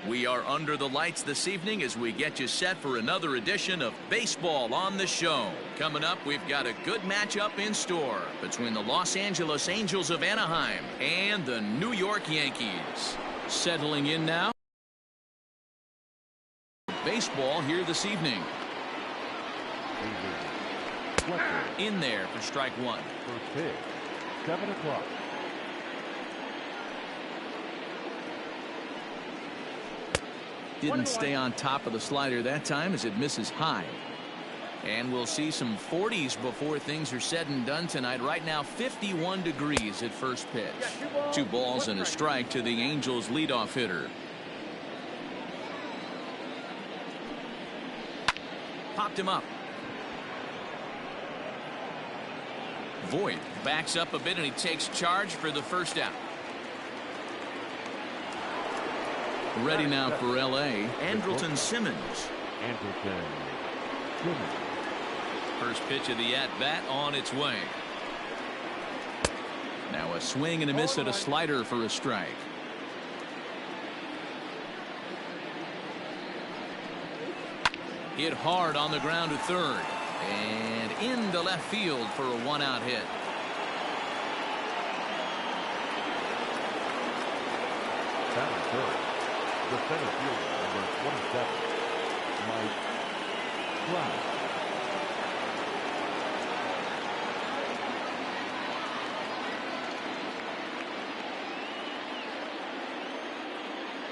We are under the lights this evening as we get you set for another edition of Baseball on the Show. Coming up, we've got a good matchup in store between the Los Angeles Angels of Anaheim and the New York Yankees. Settling in now. Baseball here this evening. In there for strike one. First pitch, 7 o'clock. Didn't stay on top of the slider that time as it misses high. And we'll see some 40s before things are said and done tonight. Right now 51 degrees at first pitch. 2 balls and a strike to the Angels leadoff hitter. Popped him up. Voit backs up a bit and he takes charge for the first out. Ready now for L.A. Andrelton Simmons. First pitch of the at-bat on its way. Now a swing and a miss at a slider for a strike. Hit hard on the ground to third. And into left field for a one-out hit. The center fielder, number 27, Mike Trout.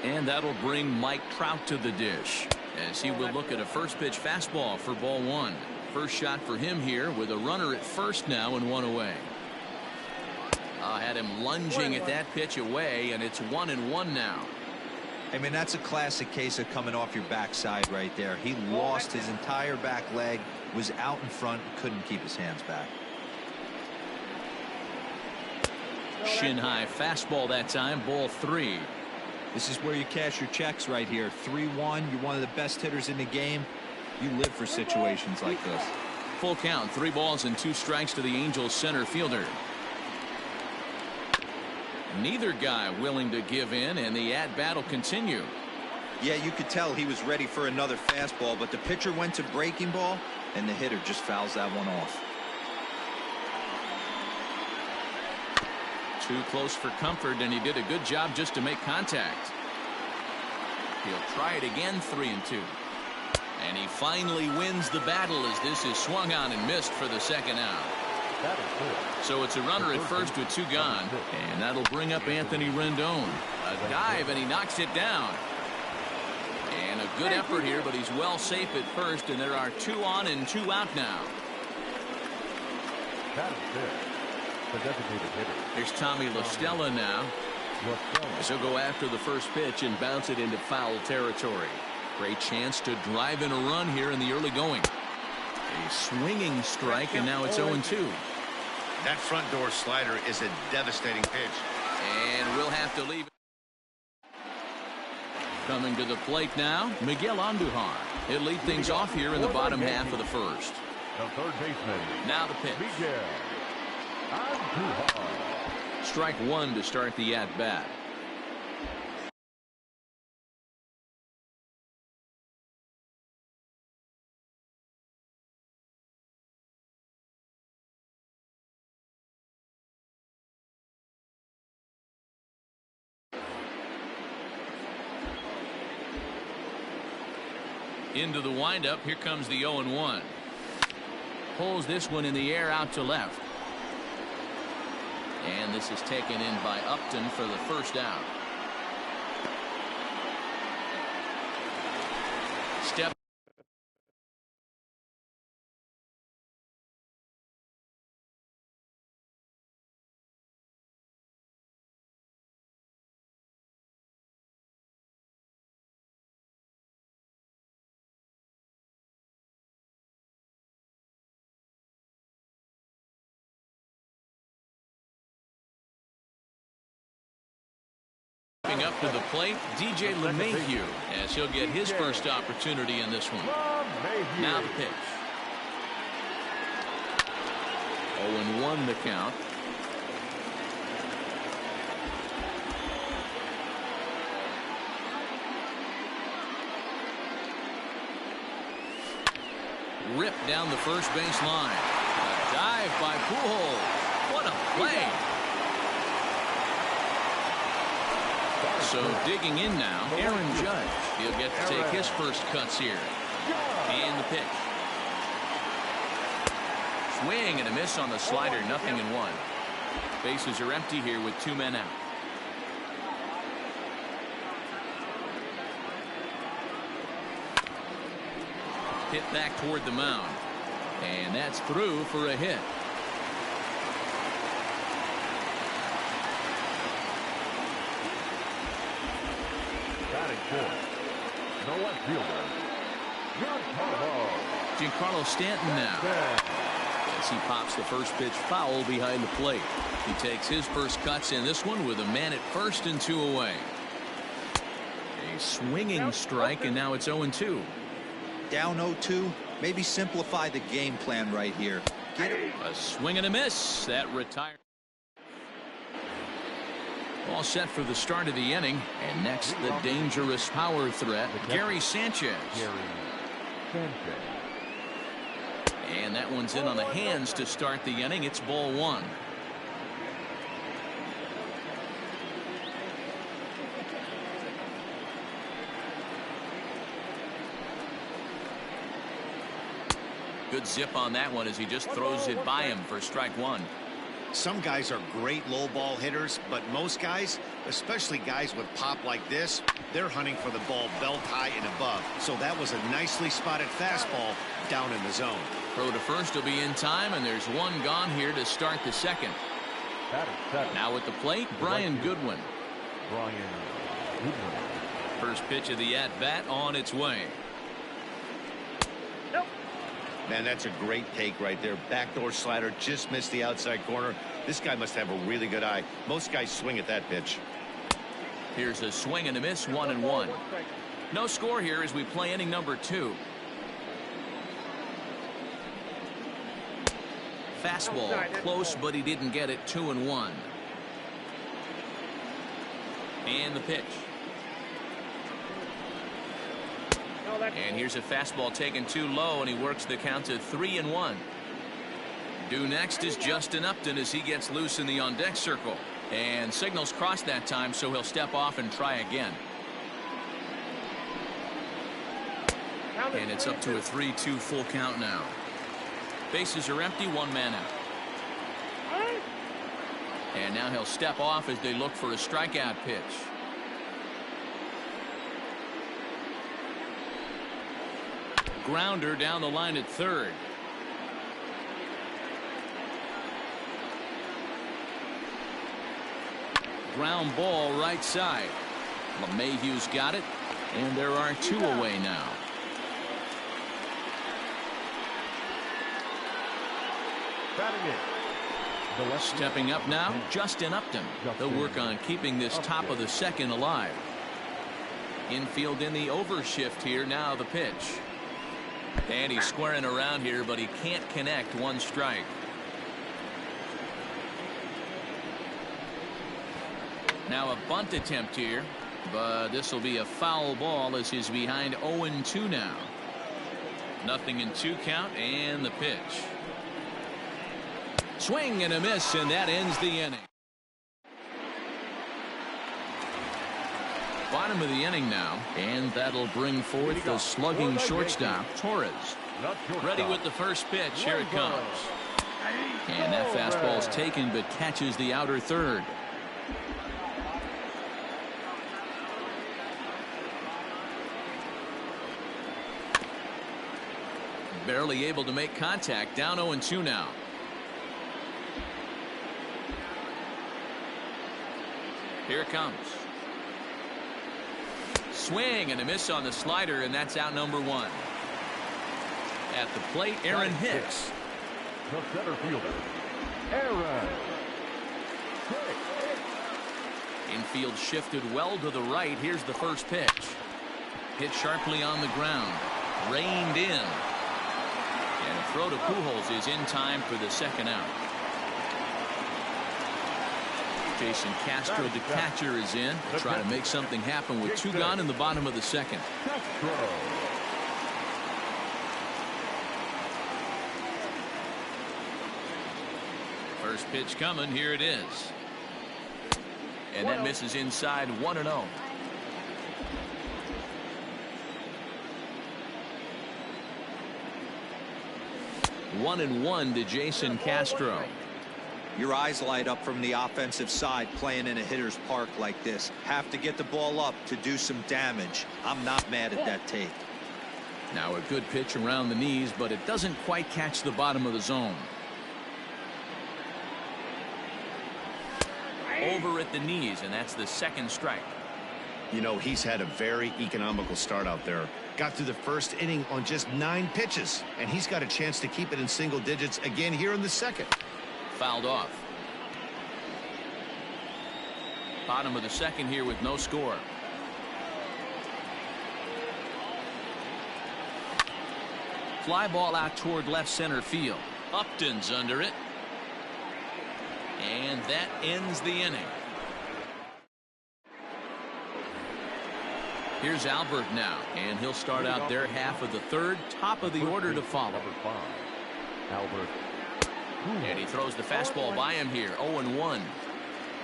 And that'll bring Mike Trout to the dish as he will look at a first pitch fastball for ball one. First shot for him here with a runner at first now and one away. Had him lunging at that pitch away, and it's 1-1 now. I mean, that's a classic case of coming off your backside right there. He lost his entire back leg, was out in front, couldn't keep his hands back. Shin high fastball that time, ball 3. This is where you cash your checks right here. 3-1. You're one of the best hitters in the game. You live for situations like this. Full count, 3 balls and 2 strikes to the Angels center fielder. Neither guy willing to give in, and the at-bat will continue. Yeah, you could tell he was ready for another fastball, but the pitcher went to breaking ball, and the hitter just fouls that one off. Too close for comfort, and he did a good job just to make contact. He'll try it again, 3-2. And he finally wins the battle as this is swung on and missed for the second out. So it's a runner at first with 2 gone, and that'll bring up Anthony Rendon. A dive, and he knocks it down. And a good effort here, but he's well safe at first, and there are 2 on and 2 out now. Here's Tommy La Stella now. So he'll go after the first pitch and bounce it into foul territory. Great chance to drive in a run here in the early going. A swinging strike, and now it's 0-2. That front door slider is a devastating pitch. And we'll have to leave. Coming to the plate now, Miguel Andujar. He'll lead things off here in the bottom half of the first. The third baseman. Now the pitch. Miguel Andujar. Strike 1 to start the at-bat. Into the windup. Here comes the 0-1. Pulls this one in the air out to left. And this is taken in by Upton for the first out. Step. Up to the plate, DJ LeMahieu, as he'll get his first opportunity in this one. Now the pitch. 0-1 the count. ripped down the first base line. A dive by Pujols. What a play. So digging in now, Aaron Judge. He'll get to take his first cuts here. And the pitch. Swing and a miss on the slider, 0-1. Bases are empty here with 2 men out. Hit back toward the mound. And that's through for a hit. Batting fourth, the left fielder, Giancarlo Stanton now. As he pops the first pitch foul behind the plate. He takes his first cuts in this one with a man at first and 2 away. A swinging strike, and now it's 0-2. Down 0-2. Maybe simplify the game plan right here. Get it. A swing and a miss. That retired. All set for the start of the inning. And next, the dangerous power threat, Gary Sanchez. And that one's in on the hands to start the inning. It's ball 1. Good zip on that one as he just throws it by him for strike 1. Some guys are great low ball hitters, but most guys, especially guys with pop like this, they're hunting for the ball belt high and above. So that was a nicely spotted fastball down in the zone. Throw to first will be in time, and there's one gone here to start the second. Now at the plate, Brian Goodwin. First pitch of the at-bat on its way. Man, that's a great take right there. Backdoor slider, just missed the outside corner. This guy must have a really good eye. Most guys swing at that pitch. Here's a swing and a miss, 1-1. No score here as we play inning number 2. Fastball close, but he didn't get it. 2-1. And the pitch. And here's a fastball taken too low, and he works the count to 3-1. Due next is Justin Upton as he gets loose in the on-deck circle. And signals crossed that time, so he'll step off and try again. And it's up to a 3-2 full count now. Bases are empty, 1 man out. And now he'll step off as they look for a strikeout pitch. Grounder down the line at third. Ground ball right side. LeMahieu's got it, and there are 2 away now. Stepping up now, Justin Upton. They'll work on keeping this top of the second alive. Infield in the overshift here. Now the pitch. And he's squaring around here, but he can't connect. 1 strike. Now a bunt attempt here, but this will be a foul ball as he's behind 0-2 now. 0-2 count, and the pitch. Swing and a miss, and that ends the inning. Bottom of the inning now, and that'll bring forth the slugging shortstop, Torres. Ready with the first pitch. Here it comes. And that fastball's taken, but catches the outer third. Barely able to make contact. Down 0-2 now. Here it comes. Swing and a miss on the slider, and that's out number 1. At the plate, Aaron Hicks. The center fielder, Aaron Hicks. Infield shifted well to the right. Here's the first pitch. Hit sharply on the ground. Reined in. And a throw to Pujols is in time for the second out. Jason Castro, the catcher, is in to try to make something happen with 2 gone in the bottom of the second. First pitch coming. Here it is. And that misses inside 1-0. 1-1 to Jason Castro. Your eyes light up from the offensive side playing in a hitter's park like this. Have to get the ball up to do some damage. I'm not mad at that take. Now a good pitch around the knees, but it doesn't quite catch the bottom of the zone. Over at the knees, and that's the second strike. You know, he's had a very economical start out there. Got through the first inning on just 9 pitches, and he's got a chance to keep it in single digits again here in the second. Fouled off. Bottom of the second here with no score. Fly ball out toward left center field. Upton's under it. And that ends the inning. Here's Albert now, and he'll start out their half of the third. Top of the order to follow. Number 5, Albert. And he throws the fastball by him here. 0-1.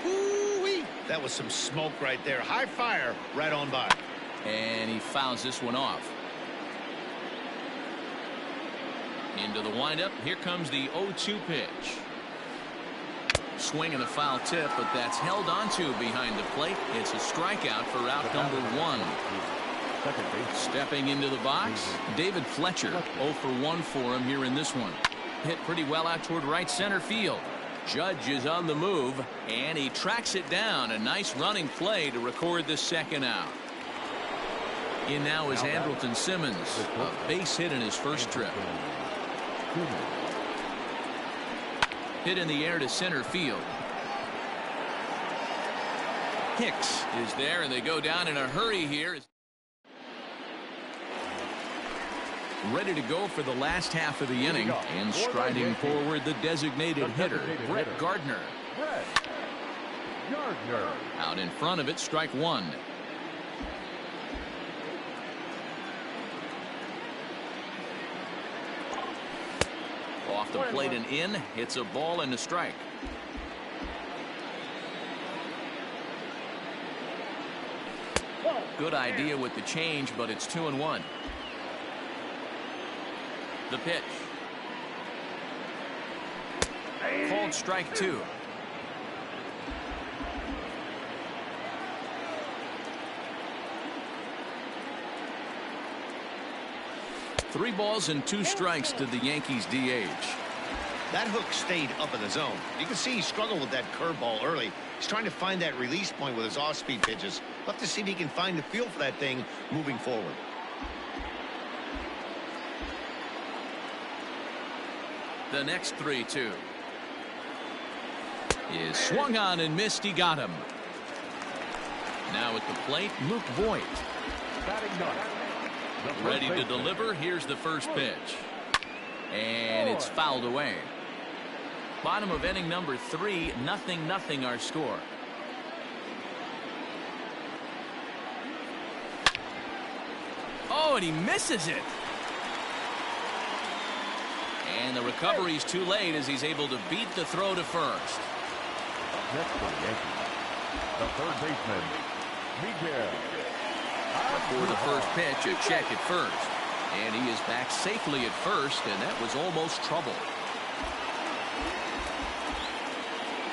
Ooh-wee. That was some smoke right there. High fire right on by. And he fouls this one off. Into the windup. Here comes the 0-2 pitch. Swing and a foul tip, but that's held onto behind the plate. It's a strikeout for out number 1. Stepping into the box, David Fletcher. 0 for 1 for him here in this one. Hit pretty well out toward right center field. Judge is on the move, and he tracks it down. A nice running play to record the second out. In now is Andrelton Simmons, a base hit in his first trip. Hit in the air to center field. Hicks is there, and they go down in a hurry here. Ready to go for the last half of the inning, and striding forward the designated hitter, Brett Gardner. Out in front of it, strike 1. Off the plate and in. Hits a ball and a strike. Good idea with the change, but it's 2-1. The pitch. Called strike 2. Three balls and 2 strikes to the Yankees DH. That hook stayed up in the zone. You can see he struggled with that curveball early. He's trying to find that release point with his off-speed pitches. We'll have to see if he can find the feel for that thing moving forward. The next 3-2 is swung on and missed. He got him. Now at the plate, Luke Voigt. Ready to deliver. Here's the first pitch. And it's fouled away. Bottom of inning number 3, 0-0 our score. Oh, and he misses it. And the recovery's too late as he's able to beat the throw to first. Next for the Yankees, the third baseman, Miguel. For the first pitch, a check at first. And he is back safely at first, and that was almost trouble.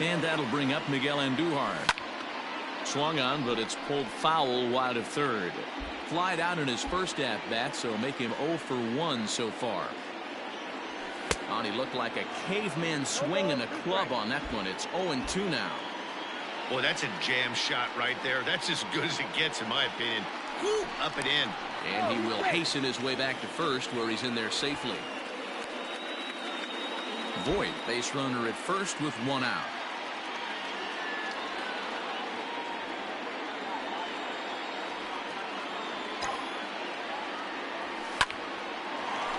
And that'll bring up Miguel Andujar. Swung on, but it's pulled foul wide of third. Flied out in his first at-bat, so make him 0 for 1 so far. And he looked like a caveman swinging a club on that one. It's 0-2 now. Boy, that's a jam shot right there. That's as good as it gets, in my opinion. Woo, up and in. And he will hasten his way back to first, where he's in there safely. Voigt, base runner at first with 1 out.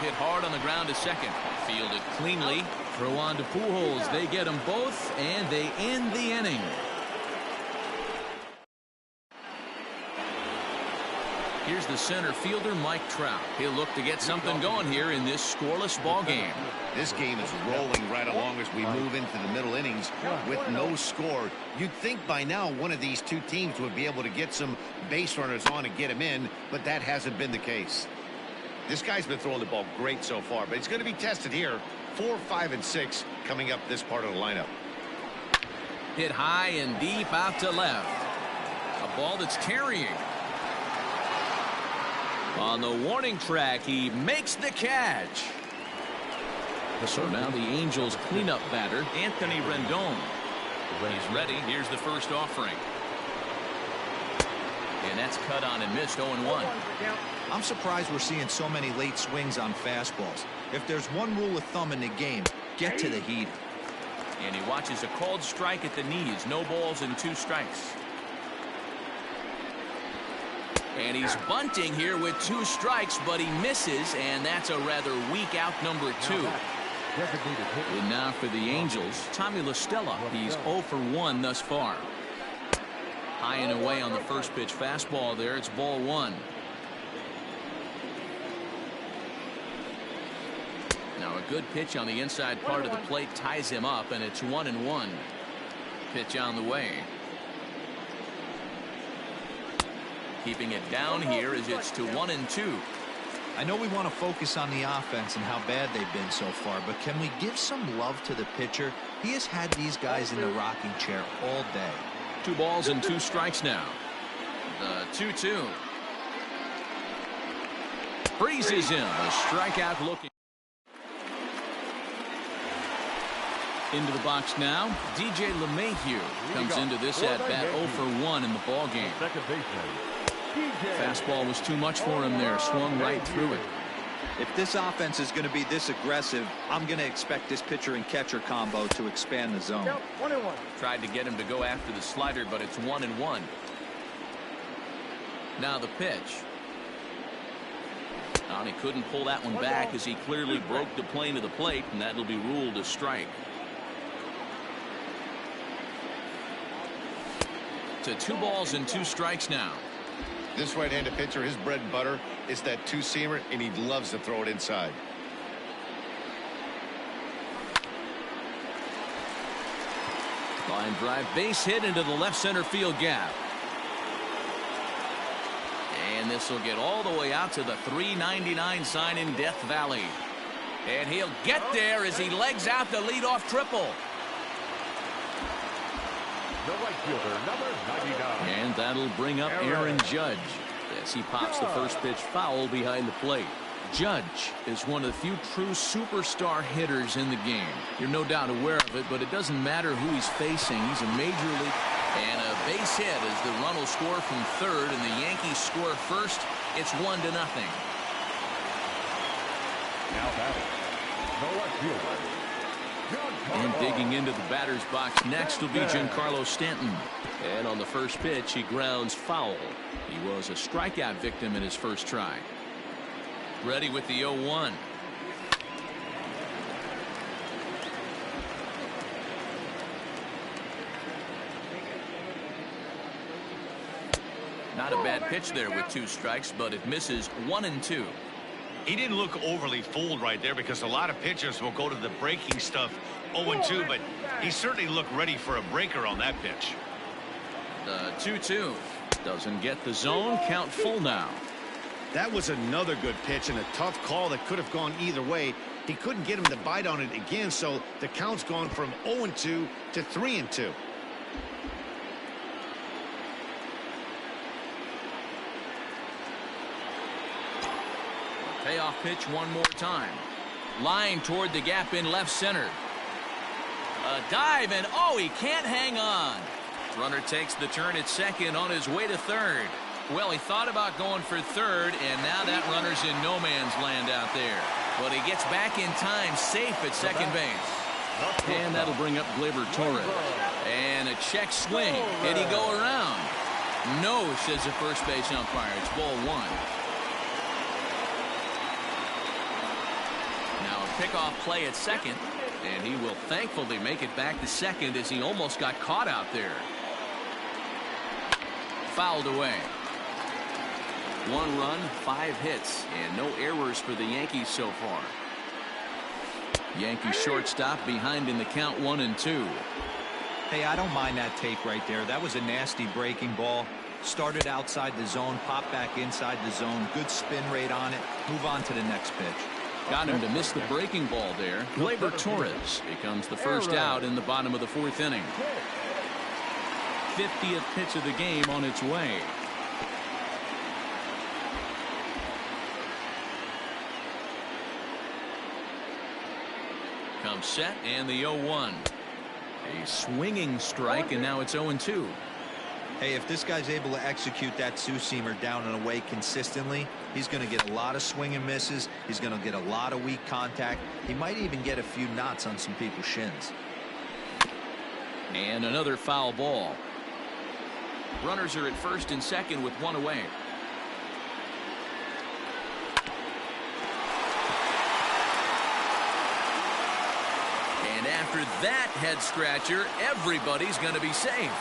Hit hard on the ground to second. Fielded cleanly. Throw on to Pujols. They get them both, and they end the inning. Here's the center fielder, Mike Trout. He'll look to get something going here in this scoreless ball game. This game is rolling right along as we move into the middle innings with no score. You'd think by now one of these two teams would be able to get some base runners on and get them in, but that hasn't been the case. This guy's been throwing the ball great so far, but he's going to be tested here. 4, 5, and 6 coming up this part of the lineup. Hit high and deep out to left. A ball that's carrying. On the warning track, he makes the catch. So now the Angels cleanup batter, Anthony Rendon. He's ready. Here's the first offering. And that's cut on and missed 0-1. I'm surprised we're seeing so many late swings on fastballs. If there's one rule of thumb in the game, get to the heater. And he watches a called strike at the knees. No balls and 2 strikes. And he's bunting here with 2 strikes, but he misses, and that's a rather weak out number 2. And now for the Angels, Tommy La Stella. He's 0 for 1 thus far. High and away on the first pitch fastball there. It's ball 1. Now a good pitch on the inside part of the plate ties him up, and it's 1-1. Pitch on the way. Keeping it down here as it's to 1-2. I know we want to focus on the offense and how bad they've been so far, but can we give some love to the pitcher? He has had these guys in the rocking chair all day. 2 balls and 2 strikes now. The 2-2. Freezes him. A strikeout looking. Into the box now. DJ LeMahieu comes into this at bat 0 for 1 in the ball game. Fastball was too much for him there. Swung right through it. If this offense is going to be this aggressive, I'm going to expect this pitcher and catcher combo to expand the zone. Tried to get him to go after the slider, but it's 1-1. Now the pitch. And he couldn't pull that one back as he clearly broke the plane of the plate, and that'll be ruled a strike. To 2 balls and 2 strikes now. This right-handed pitcher, his bread and butter is that 2-seamer, and he loves to throw it inside. Line drive, base hit into the left center field gap. And this will get all the way out to the 399 sign in Death Valley. And he'll get there as he legs out the leadoff triple. The right fielder, number 99. And that'll bring up Aaron Judge as he pops the first pitch foul behind the plate. Judge is one of the few true superstar hitters in the game. You're no doubt aware of it, but it doesn't matter who he's facing. He's a major league. And a base hit as the run will score from third and the Yankees score first. It's 1-0. Now batting, the left fielder. And digging into the batter's box next will be Giancarlo Stanton. And on the first pitch, he grounds foul. He was a strikeout victim in his first try. Ready with the 0-1. Not a bad pitch there with 2 strikes, but it misses 1-2. He didn't look overly fooled right there because a lot of pitchers will go to the breaking stuff 0-2, but he certainly looked ready for a breaker on that pitch. The 2-2 doesn't get the zone. Count full now. That was another good pitch and a tough call that could have gone either way. He couldn't get him to bite on it again, so the count's gone from 0-2 to 3-2. Payoff pitch one more time. Line toward the gap in left center. A dive, and oh, he can't hang on. Runner takes the turn at second on his way to third. Well, he thought about going for third, and now that runner's in no man's land out there. But he gets back in time, safe at second base. And that'll bring up Gleyber Torres. And a check swing. Did he go around? No, says the first base umpire. It's ball 1. Now a pickoff play at second, and he will thankfully make it back to second as he almost got caught out there. Fouled away. 1 run, 5 hits, and no errors for the Yankees so far. Yankees shortstop behind in the count 1-2. Hey, I don't mind that take right there. That was a nasty breaking ball. Started outside the zone, popped back inside the zone. Good spin rate on it. Move on to the next pitch. Got him to miss the breaking ball there. Gleyber Torres becomes the first out in the bottom of the 4th inning. 50th pitch of the game on its way. Comes set and the 0-1. A swinging strike, and now it's 0-2. Hey, if this guy's able to execute that two-seamer down and away consistently, he's going to get a lot of swing and misses. He's going to get a lot of weak contact. He might even get a few knots on some people's shins. And another foul ball. Runners are at first and second with 1 away. And after that head scratcher, everybody's going to be safe.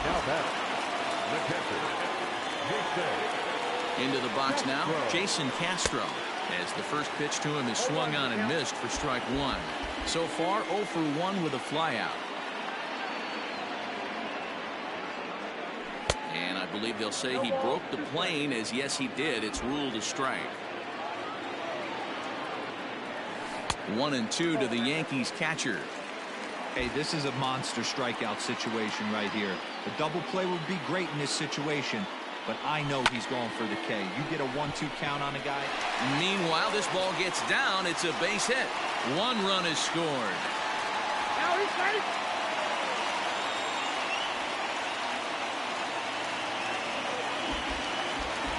Now batter, the catcher, Jason. Into the box now, Jason Castro, as the first pitch to him is swung on and missed for strike 1. So far 0 for 1 with a flyout. And I believe they'll say he broke the plane, as yes he did. It's ruled a strike. 1-2 to the Yankees catcher. Hey, this is a monster strikeout situation right here. A double play would be great in this situation, but I know he's going for the K. You get a 1-2 count on a guy. Meanwhile, this ball gets down. It's a base hit. 1 run is scored. Now he's safe.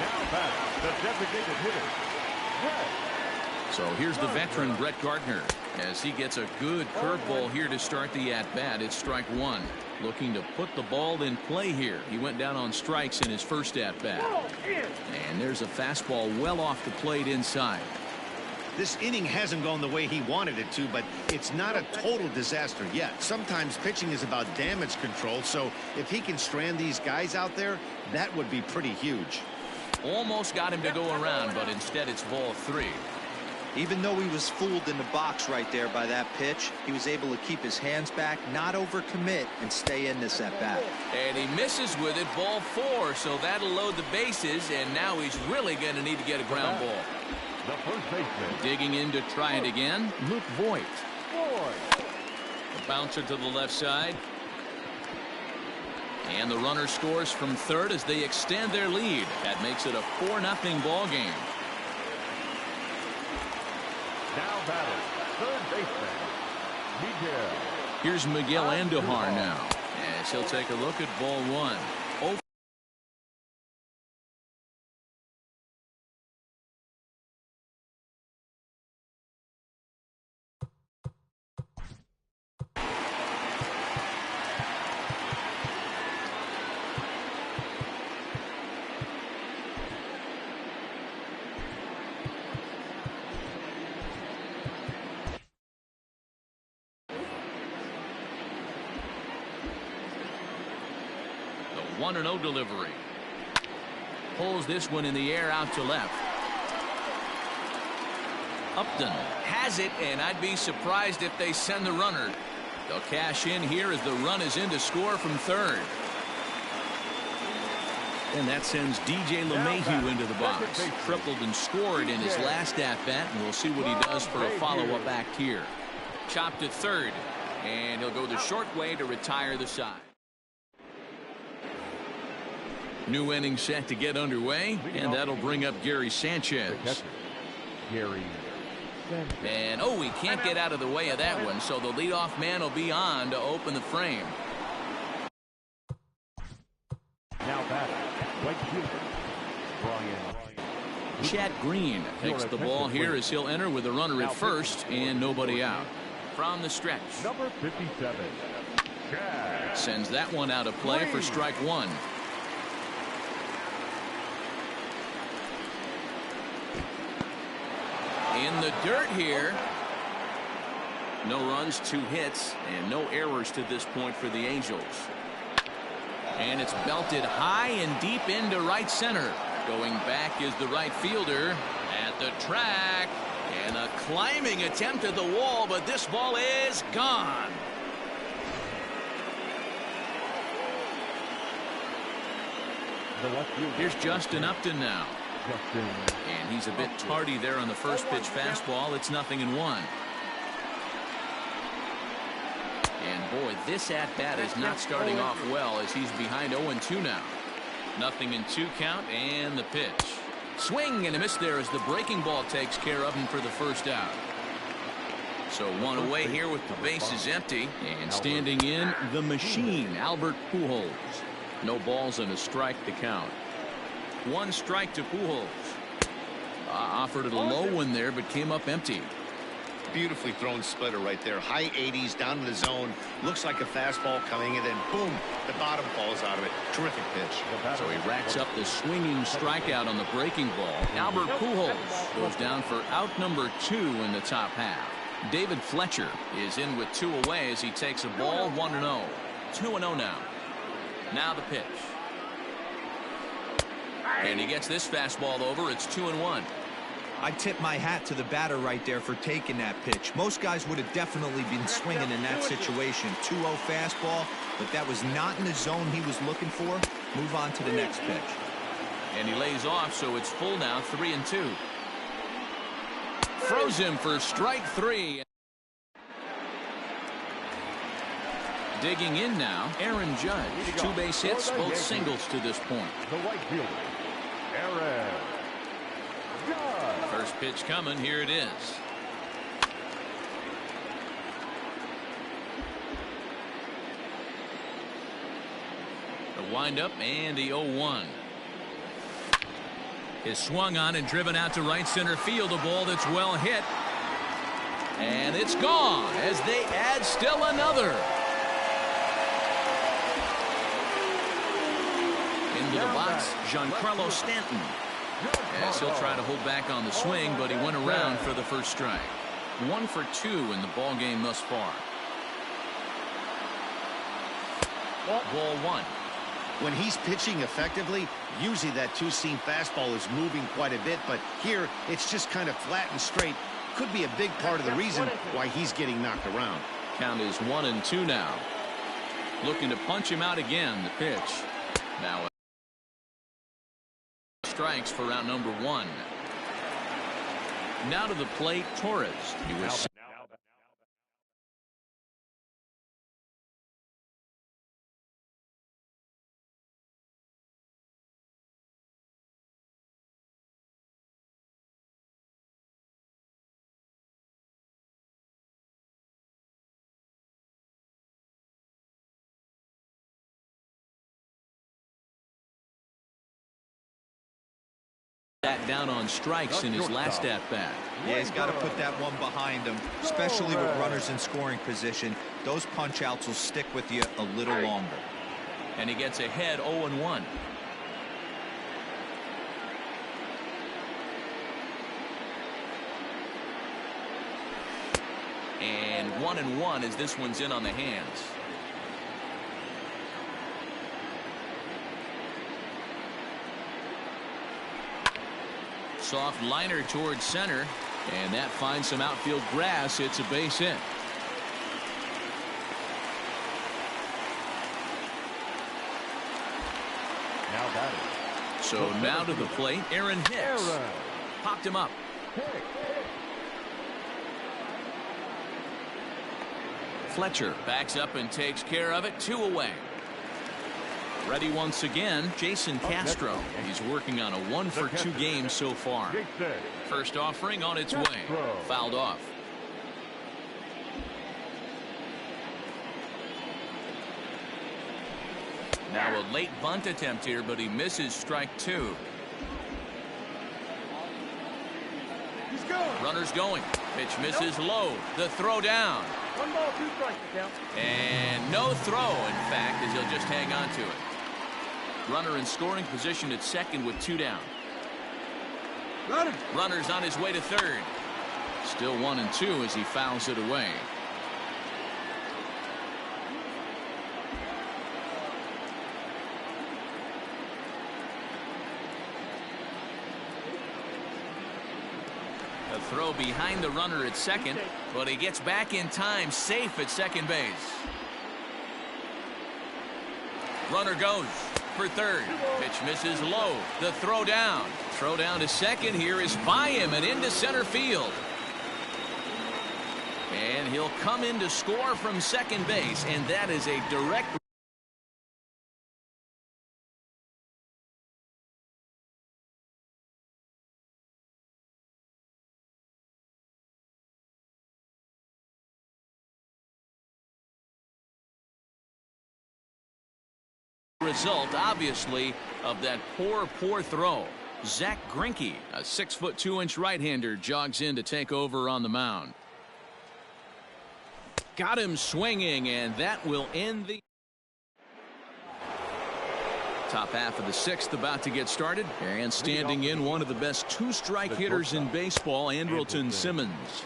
Now batter, the designated hitter, Brett. So here's the veteran Brett Gardner, as he gets a good curveball here to start the at-bat. It's strike 1. Looking to put the ball in play here. He went down on strikes in his first at-bat. And there's a fastball well off the plate inside. This inning hasn't gone the way he wanted it to, but it's not a total disaster yet. Sometimes pitching is about damage control, so if he can strand these guys out there, that would be pretty huge. Almost got him to go around, but instead it's ball 3. Even though he was fooled in the box right there by that pitch, he was able to keep his hands back, not overcommit, and stay in this at-bat. And he misses with it, ball 4, so that'll load the bases, and now he's really going to need to get a ground ball. The first baseman. Digging in to try it again, Luke Voigt. A bouncer to the left side. And the runner scores from third as they extend their lead. That makes it a 4-0 ball game. Now batter, third baseman, Miguel. Here's Miguel Andujar now, as he'll take a look at ball 1. Oh. The 1-0 delivery. Pulls this one in the air out to left. Upton has it, and I'd be surprised if they send the runner. They'll cash in here as the run is in to score from third. And that sends DJ LeMahieu into the box. Tripled and scored in his last at-bat, and we'll see what he does for a follow-up act here. Chopped at third, and he'll go the short way to retire the side. New inning set to get underway, and that'll bring up Gary Sanchez. Gary Sanchez. And oh, he can't get out of the way of that one, so the leadoff man will be on to open the frame. Now batter, right fielder, Brian. Chad Green takes the ball here as he'll enter with a runner at first and nobody out. From the stretch. Number 57. Chad. Sends that one out of play for strike 1. In the dirt here. No runs, 2 hits, and no errors to this point for the Angels. And it's belted high and deep into right center. Going back is the right fielder at the track. And a climbing attempt at the wall, but this ball is gone. Here's Justin Upton now. And he's a bit tardy there on the first pitch fastball. It's 0-1. And boy, this at-bat is not starting off well as he's behind 0-2 now. 0-2 count and the pitch. Swing and a miss there as the breaking ball takes care of him for the first out. So one away here with the bases empty. And standing in, the machine, Albert Pujols. No balls and a strike to count. One strike to Pujols. Offered it a low one there, but came up empty. Beautifully thrown splitter right there. High 80s down in the zone. Looks like a fastball coming in, and boom, the bottom falls out of it. Terrific pitch. So he racks up the swinging strikeout on the breaking ball. Albert Pujols goes down for out number 2 in the top half. David Fletcher is in with 2 away as he takes a ball 1-0. 2-0 now. Now the pitch. And he gets this fastball over. It's 2-1. I tip my hat to the batter right there for taking that pitch. Most guys would have definitely been swinging in that situation. 2-0 fastball, but that was not in the zone he was looking for. Move on to the next pitch. And he lays off, so it's full now, 3-2. Throws him for strike 3. Digging in now, Aaron Judge. 2 base hits, both singles to this point. The right fielder, Aaron Judge. First pitch coming. Here it is. The windup and the 0-1. Is swung on and driven out to right center field. A ball that's well hit. And it's gone as they add still another. Into the box, Giancarlo Stanton. Yes, he'll try to hold back on the swing, but he went around for the first strike. 1 for 2 in the ball game thus far. Ball 1. When he's pitching effectively, usually that two-seam fastball is moving quite a bit, but here it's just kind of flat and straight. Could be a big part of the reason why he's getting knocked around. Count is 1-2 now. Looking to punch him out again. The pitch. Now strikes for round number 1. Now to the plate, Torres. He was that down on strikes in his last at-bat. Yeah, he's got to put that one behind him, especially with runners in scoring position. Those punch-outs will stick with you a little longer. And he gets ahead 0-1. And 1-1 as this one's in on the hands. Soft liner towards center, and that finds some outfield grass. It's a base hit. Now batting. So now to the plate, Aaron Hicks. Popped him up. Fletcher backs up and takes care of it. 2 away. Ready once again, Jason Castro. He's working on a 1 for 2 game so far. First offering on its way. Fouled off. Now a late bunt attempt here, but he misses strike 2. Runners going. Pitch misses low. The throw down. 1 ball, 2 strikes, count. And no throw, in fact, as he'll just hang on to it. Runner in scoring position at second with 2 down. Runner's on his way to third. Still 1-2 as he fouls it away. A throw behind the runner at second, but he gets back in time, safe at second base. Runner goes for third. Pitch misses low. The throw down. Throw down to second here is by him and into center field. And he'll come in to score from second base, and that is a direct result, obviously, of that poor throw. Zach Greinke, a 6'2" right-hander, jogs in to take over on the mound. Got him swinging, and that will end the top half of the sixth about to get started. And standing in, one of the best two-strike hitters in baseball, Andrelton Simmons.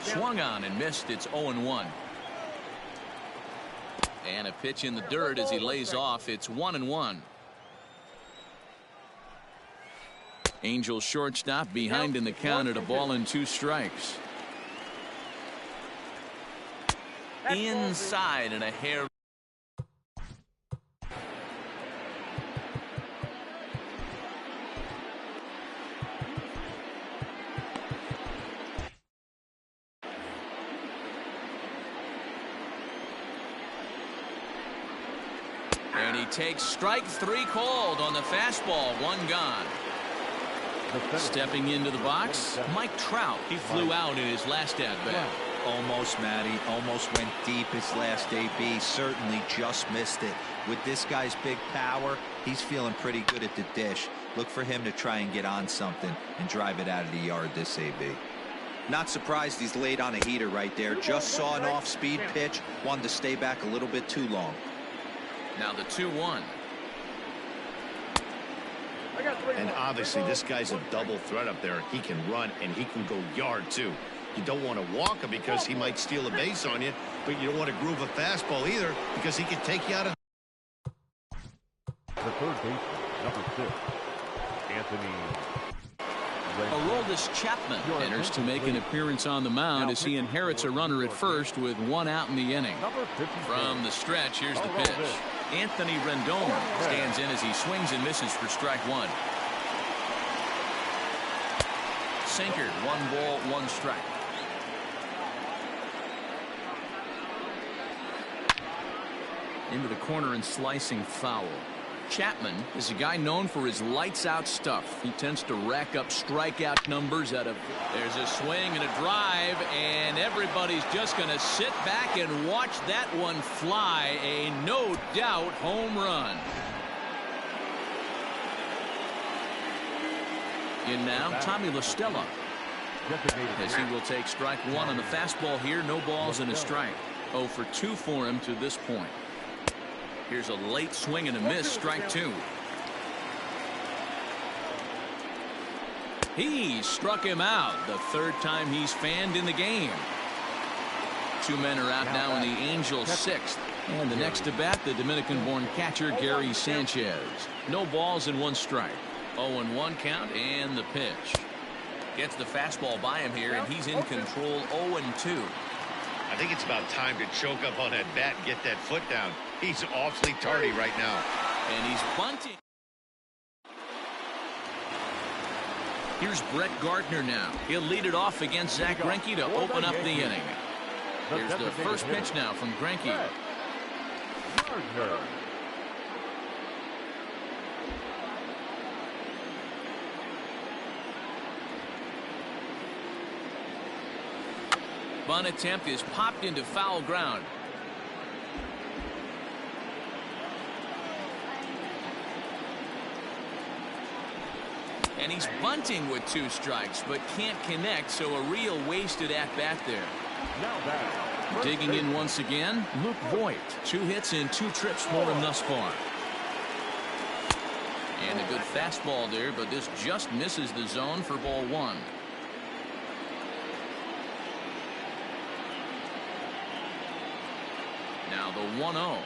Swung on and missed. It's 0-1. And a pitch in the dirt as he lays off. It's 1-1. Angels shortstop behind in the count at a ball and 2 strikes. Inside and a hair. And he takes strike 3 called on the fastball. 1 gone. Stepping into the box, Mike Trout. He flew out in his last at bat. Almost, Matty. Almost went deep his last AB. Certainly just missed it. With this guy's big power, he's feeling pretty good at the dish. Look for him to try and get on something and drive it out of the yard this AB. Not surprised he's laid on a heater right there. Just saw an off-speed pitch. Wanted to stay back a little bit too long. Now the 2-1. And obviously this guy's a double threat up there. He can run and he can go yard too. You don't want to walk him because he might steal a base on you, but you don't want to groove a fastball either because he can take you out of the third baseman, number 6, Anthony. Aroldis Chapman enters to make an appearance on the mound as he inherits a runner at first with 1 out in the inning. From the stretch, here's the pitch. Anthony Rendon stands in as he swings and misses for strike 1. Sinker, 1 ball, 1 strike. Into the corner and slicing foul. Chapman is a guy known for his lights-out stuff. He tends to rack up strikeout numbers out of. There's a swing and a drive, and everybody's just going to sit back and watch that one fly. A no-doubt home run. In now, Tommy La Stella, as he will take strike 1 on the fastball here. No balls and a strike. 0 for 2 for him to this point. Here's a late swing and a miss, strike 2. He struck him out, the 3rd time he's fanned in the game. 2 men are out now in the Angels' 6th. And the next to bat, the Dominican-born catcher Gary Sanchez. No balls and 1 strike. 0-1 count and the pitch. Gets the fastball by him here, and he's in control. 0-2. I think it's about time to choke up on that bat and get that foot down. He's awfully tardy right now. And he's bunting. Here's Brett Gardner now. He'll lead it off against Zach Greinke to open up the inning. Here's the first pitch now from Greinke. Bunt attempt is popped into foul ground. And he's bunting with 2 strikes, but can't connect, so a real wasted at-bat there. Digging in once again, Luke Voigt. 2 hits and 2 trips for him thus far. And a good fastball there, but this just misses the zone for ball 1. Now the 1-0.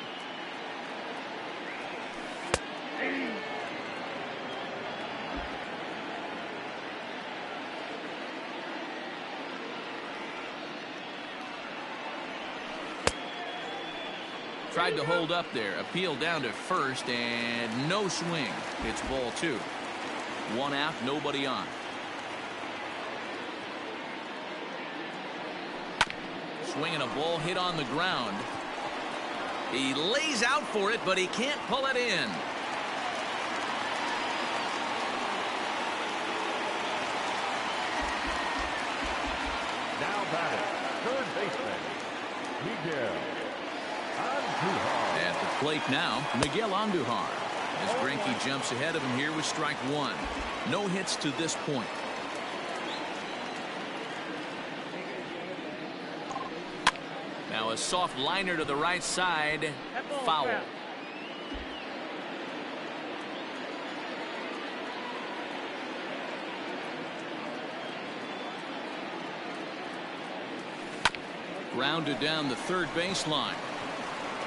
tried to hold up there. Appeal down to first, and no swing. It's ball 2. 1 out, nobody on. Swinging a ball hit on the ground. He lays out for it, but he can't pull it in. Now batting, third baseman, Miguel Andujar. At the plate now, Miguel Andujar. As Greinke jumps ahead of him here with strike 1. No hits to this point. Now a soft liner to the right side. Foul. Grounded down the third baseline.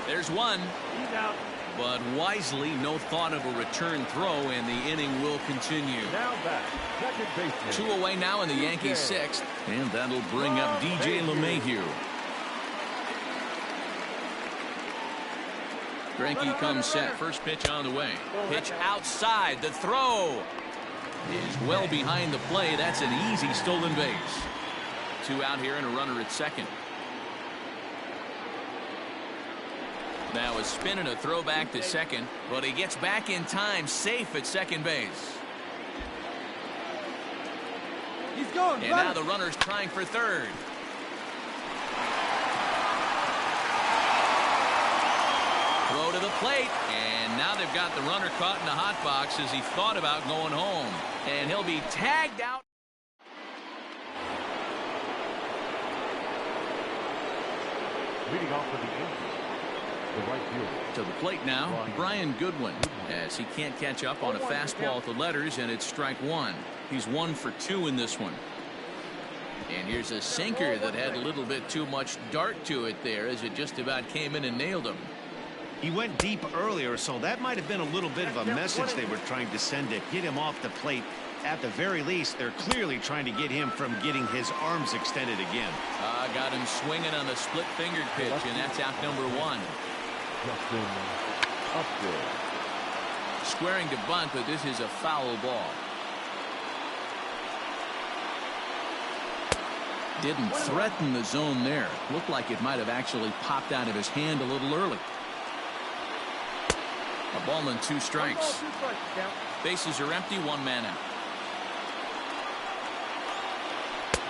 There's one. He's out. But wisely, no thought of a return throw, and the inning will continue. Now back, second baseman. 2 away now in the Yankees' 6th. And that'll bring up DJ LeMahieu. Greinke comes set. First pitch on the way. Pitch outside. The throw is well behind the play. That's an easy stolen base. 2 out here and a runner at second. Now a spin and a throw back to second, but he gets back in time, safe at second base. He's going. And now the runner's trying for third. Throw to the plate, and now they've got the runner caught in the hot box as he thought about going home. And he'll be tagged out. Leading off for the Yankees, the right fielder. To the plate now, Brian Goodwin, as he can't catch up on a fastball at the letters, and it's strike 1. He's 1 for 2 in this one. And here's a sinker that had a little bit too much dart to it there, as it just about came in and nailed him. He went deep earlier, so that might have been a little bit of a message they were trying to send to get him off the plate. At the very least, they're clearly trying to get him from getting his arms extended again. Got him swinging on the split-fingered pitch, and that's out number 1. Justin Upwood. Squaring to bunt, but this is a foul ball. Didn't threaten the zone there. Looked like it might have actually popped out of his hand a little early. A ball and 2 strikes. Bases are empty, 1 man out.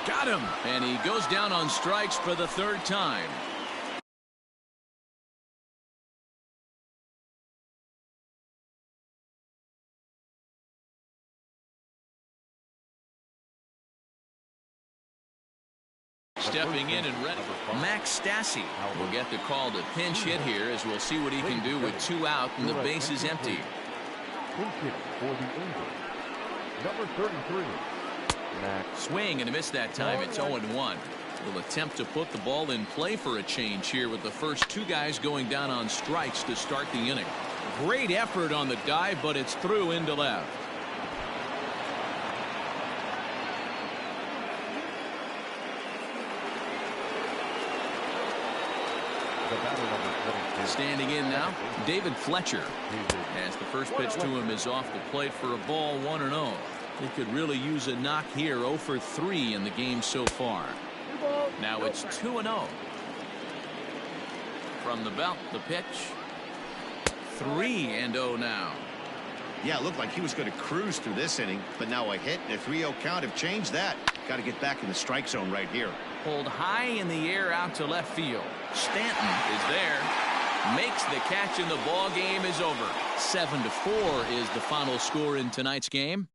Got him, and he goes down on strikes for the 3rd time. Stepping in and ready. Max Stassi will get the call to pinch hit here, as we'll see what he can do with 2 out and the base is empty. Pinch hit for the Angels, number 33. Max. Swing and a miss that time. It's 0-1. Will attempt to put the ball in play for a change here with the first 2 guys going down on strikes to start the inning. Great effort on the dive, but it's through into left. Standing in now, David Fletcher. As the first pitch to him is off the plate for a ball, 1-0. He could really use a knock here. 0 for 3 in the game so far. Now it's 2-0. From the belt, the pitch. 3-0 now. Yeah, it looked like he was going to cruise through this inning, but now a hit and a 3-0 count have changed that. Got to get back in the strike zone right here. Pulled high in the air out to left field. Stanton is there. Makes the catch, and the ball game is over. 7-4 is the final score in tonight's game.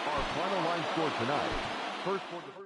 Our final line score tonight. First for the